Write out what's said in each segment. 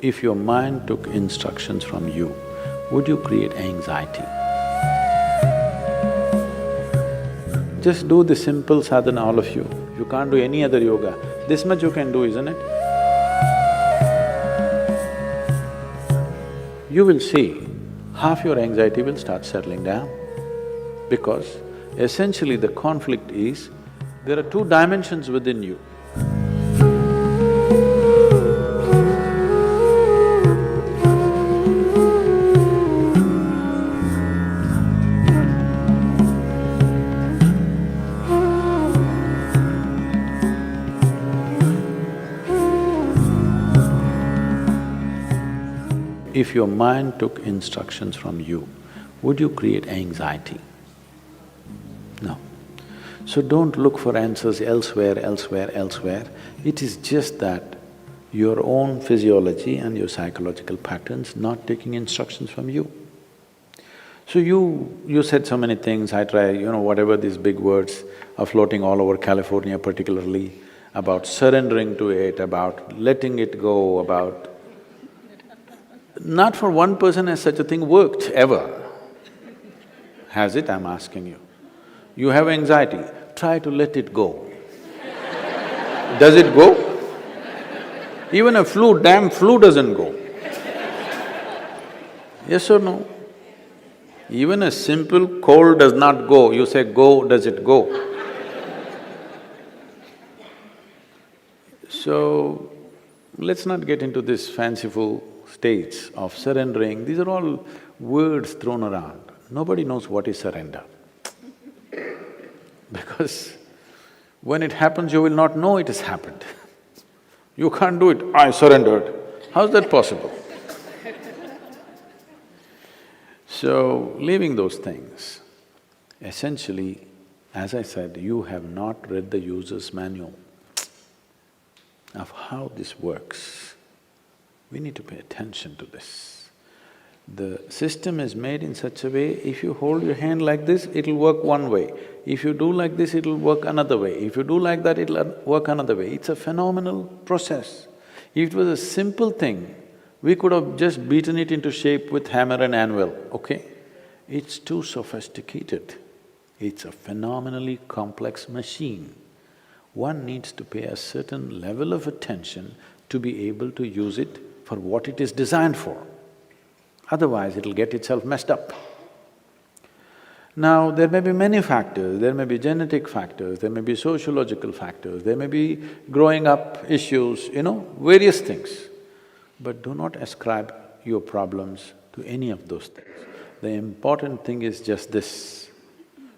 If your mind took instructions from you, would you create anxiety? Just do the simple sadhana, all of you. You can't do any other yoga. This much you can do, isn't it? You will see, half your anxiety will start settling down. Because essentially the conflict is, there are two dimensions within you. If your mind took instructions from you, would you create anxiety? No. So don't look for answers elsewhere. It is just that your own physiology and your psychological patterns not taking instructions from you. So you said so many things, I try, whatever these big words are floating all over California particularly, about surrendering to it, about letting it go, about… Not for one person has such a thing worked, ever. Has it, I'm asking you? You have anxiety, try to let it go. Does it go? Even a damn flu doesn't go. Yes or no? Even a simple cold does not go, you say go, does it go? So, let's not get into this fanciful states of surrendering, these are all words thrown around. Nobody knows what is surrender. Because when it happens, you will not know it has happened. You can't do it, I surrendered. How's that possible? So, leaving those things, essentially, as I said, you have not read the user's manual of how this works. We need to pay attention to this. The system is made in such a way, if you hold your hand like this, it'll work one way. If you do like this, it'll work another way. If you do like that, it'll work another way. It's a phenomenal process. If it was a simple thing, we could have just beaten it into shape with hammer and anvil, okay? It's too sophisticated. It's a phenomenally complex machine. One needs to pay a certain level of attention to be able to use it for what it is designed for. Otherwise, it'll get itself messed up. Now, there may be many factors, there may be genetic factors, there may be sociological factors, there may be growing up issues, various things. But do not ascribe your problems to any of those things. The important thing is just this,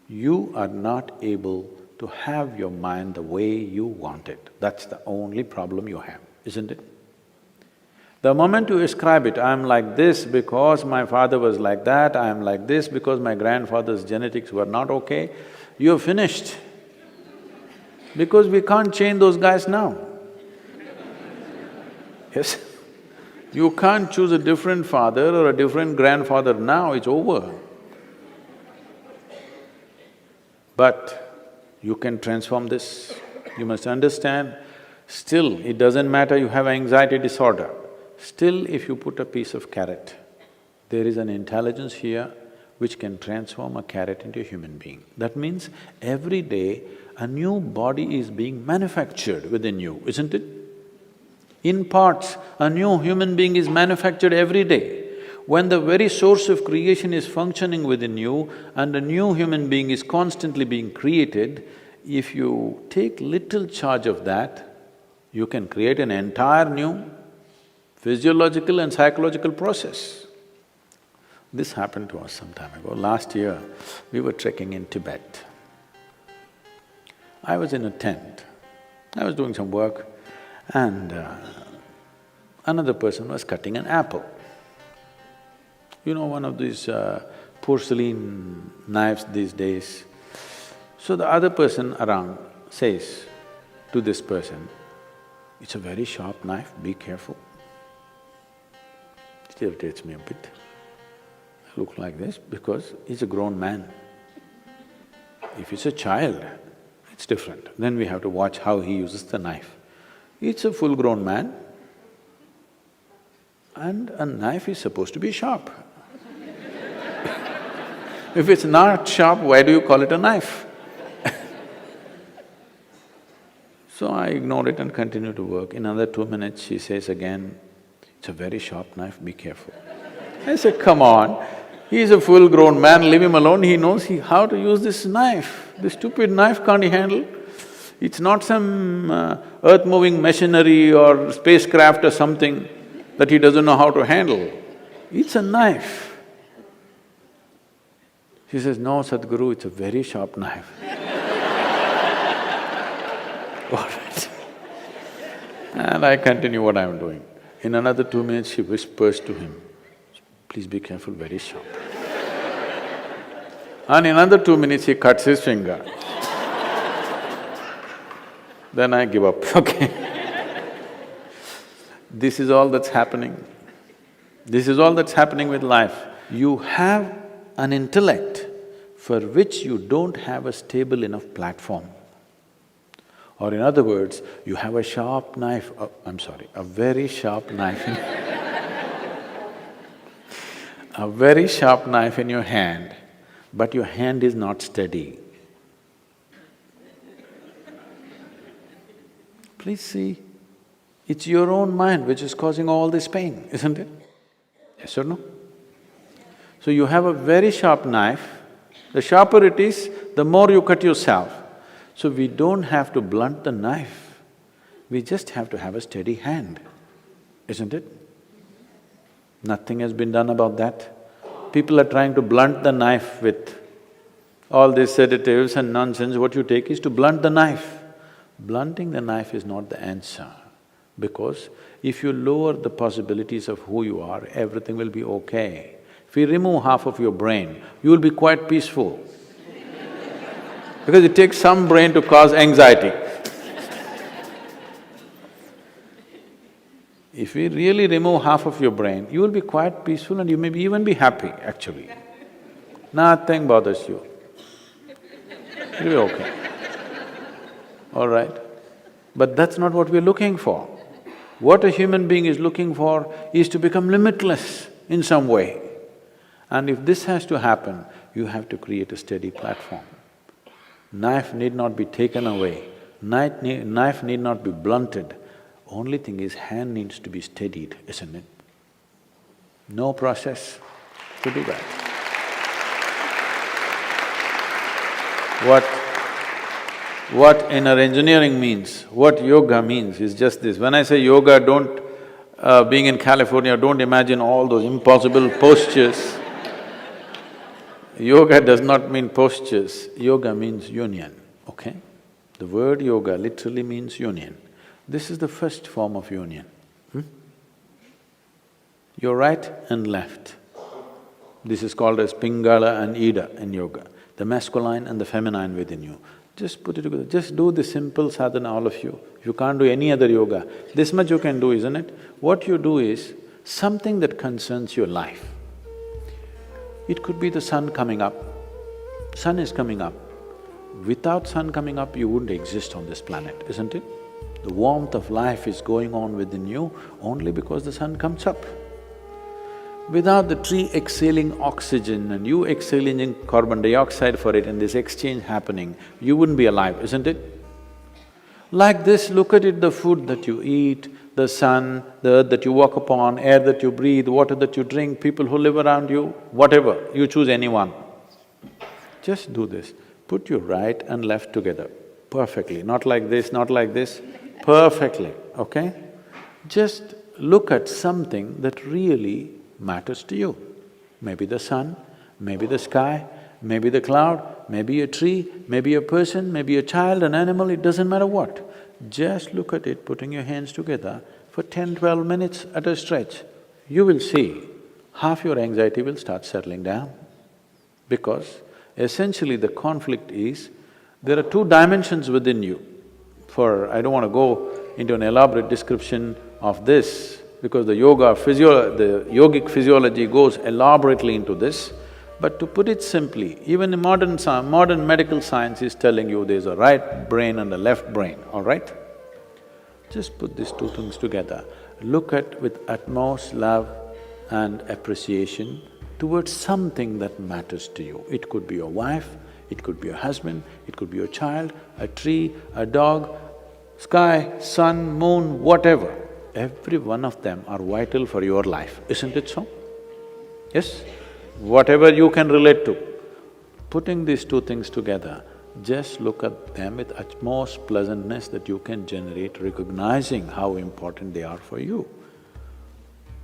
you are not able to have your mind the way you want it. That's the only problem you have, isn't it? The moment you ascribe it, I'm like this because my father was like that, I'm like this because my grandfather's genetics were not okay, you're finished. Because we can't change those guys now. Yes? You can't choose a different father or a different grandfather now, it's over. But you can transform this. You must understand, still it doesn't matter you have anxiety disorder. Still, if you put a piece of carrot, there is an intelligence here which can transform a carrot into a human being. That means every day a new body is being manufactured within you, isn't it? In parts, a new human being is manufactured every day. When the very source of creation is functioning within you and a new human being is constantly being created, if you take little charge of that, you can create an entire new physiological and psychological process. This happened to us some time ago. Last year, we were trekking in Tibet. I was in a tent, I was doing some work and another person was cutting an apple. One of these porcelain knives these days. So the other person around says to this person, "It's a very sharp knife, be careful." It irritates me a bit. I look like this because he's a grown man. If it's a child, it's different. Then we have to watch how he uses the knife. It's a full-grown man. And a knife is supposed to be sharp. If it's not sharp, why do you call it a knife? So I ignore it and continue to work. In another 2 minutes, she says again, "It's a very sharp knife, be careful." I said, "Come on, he's a full-grown man, leave him alone, he knows how to use this knife. This stupid knife can't he handle? It's not some earth-moving machinery or spacecraft or something that he doesn't know how to handle. It's a knife." She says, "No, Sadhguru, it's a very sharp knife." All right. And I continue what I'm doing. In another 2 minutes, she whispers to him, "Please be careful, very sharp." And in another 2 minutes, he cuts his finger. Then I give up, okay. This is all that's happening. This is all that's happening with life. You have an intellect for which you don't have a stable enough platform. Or in other words, you have a sharp knife, a very sharp knife a very sharp knife in your hand, but your hand is not steady. Please see, it's your own mind which is causing all this pain, isn't it? Yes or no? So you have a very sharp knife, the sharper it is, the more you cut yourself. So we don't have to blunt the knife, we just have to have a steady hand, isn't it? Nothing has been done about that. People are trying to blunt the knife with all these sedatives and nonsense. What you take is to blunt the knife. Blunting the knife is not the answer, because if you lower the possibilities of who you are, everything will be okay. If you remove half of your brain, you will be quite peaceful. Because it takes some brain to cause anxiety. If we really remove half of your brain, you will be quite peaceful and you may even be happy, actually. Nothing bothers you. You'll be okay. All right? But that's not what we're looking for. What a human being is looking for is to become limitless in some way. And if this has to happen, you have to create a steady platform. Knife need not be taken away, knife need not be blunted. Only thing is, hand needs to be steadied, isn't it? No process to do that. What inner engineering means, what yoga means is just this. When I say yoga, being in California, don't imagine all those impossible postures. Yoga does not mean postures, yoga means union, okay? The word yoga literally means union. This is the first form of union. Your right and left. This is called as Pingala and Ida in yoga, the masculine and the feminine within you. Just put it together, just do the simple sadhana, all of you. If you can't do any other yoga, this much you can do, isn't it? What you do is something that concerns your life. It could be the sun coming up. Sun is coming up. Without sun coming up, you wouldn't exist on this planet, isn't it? The warmth of life is going on within you only because the sun comes up. Without the tree exhaling oxygen and you exhaling carbon dioxide for it and this exchange happening, you wouldn't be alive, isn't it? Like this, look at it, the food that you eat, the sun, the earth that you walk upon, air that you breathe, water that you drink, people who live around you, whatever, you choose anyone. Just do this, put your right and left together, perfectly, not like this, perfectly, okay? Just look at something that really matters to you. Maybe the sun, maybe the sky, maybe the cloud, maybe a tree, maybe a person, maybe a child, an animal, it doesn't matter what. Just look at it, putting your hands together for 10–12 minutes at a stretch. You will see half your anxiety will start settling down. Because essentially the conflict is, there are two dimensions within you. I don't want to go into an elaborate description of this, because the yogic physiology goes elaborately into this. But to put it simply, even the modern medical science is telling you there's a right brain and a left brain, all right? Just put these two things together. look at with utmost love and appreciation towards something that matters to you. It could be your wife, it could be your husband, it could be your child, a tree, a dog, sky, sun, moon, whatever. Every one of them are vital for your life, isn't it so? Yes? Whatever you can relate to. Putting these two things together, just look at them with utmost pleasantness that you can generate, recognizing how important they are for you.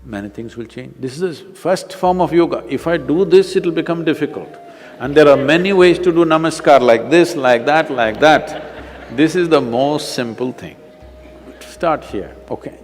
Many things will change. This is the first form of yoga. If I do this, it'll become difficult. And there are many ways to do namaskar, like this, like that, like that. This is the most simple thing. Start here, okay